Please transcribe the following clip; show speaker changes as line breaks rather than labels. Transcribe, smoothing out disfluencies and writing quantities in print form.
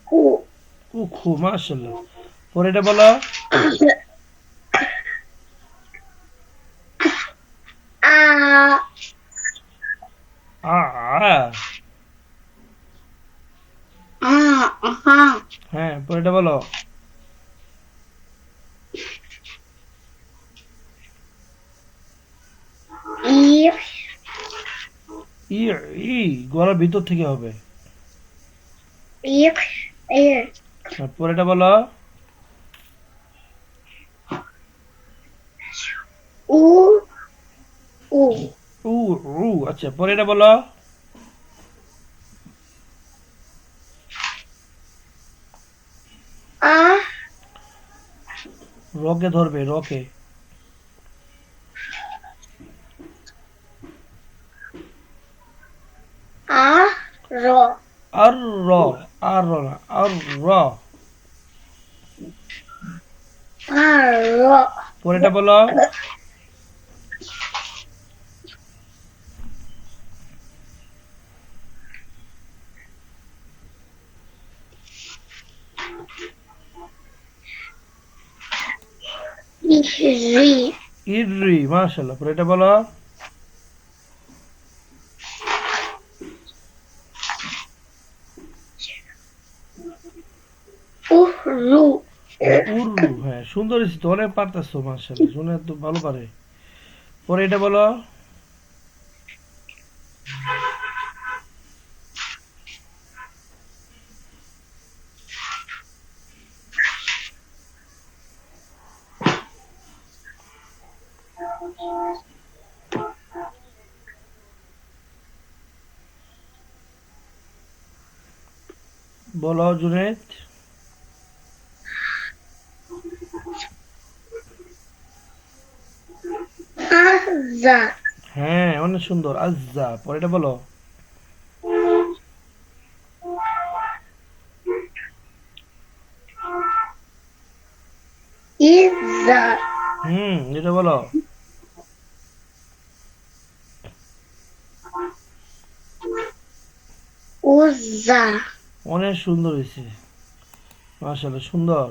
উ
উখু, মাশাআল্লাহ। পরেরটা বলো।
আ
আ আ।
আ আহা
হ্যাঁ, পরেরটা বলো।
ই
ই ই গলার ভিতর থেকে হবে।
ই এ
হ্যাঁ, পরেরটা বলো।
উ উ
উ উ আচ্ছা, পরেরটা বলো।
আ
রকে ধরবে, রকে।
আ র
আর র, আর র না, আর র।
আ র
পরেরটা বলো।
রি
ইরি, মাশাআল্লাহ। পরেরটা বলো।
উরু
উরু, হ্যাঁ, সুন্দর হয়েছে তো, অনেক পারতেছো, মাশাআল্লাহ, শুনে তো ভালো পারে। পরে এটা বলো। বলো জুনেদ।
আজা
হ্যাঁ, অনেক সুন্দর, আজ্জা। পরে এটা বলো।
ইজা
এটা বলো।
উজা
অনেক সুন্দর হয়েছে, মাশাআল্লাহ, সুন্দর।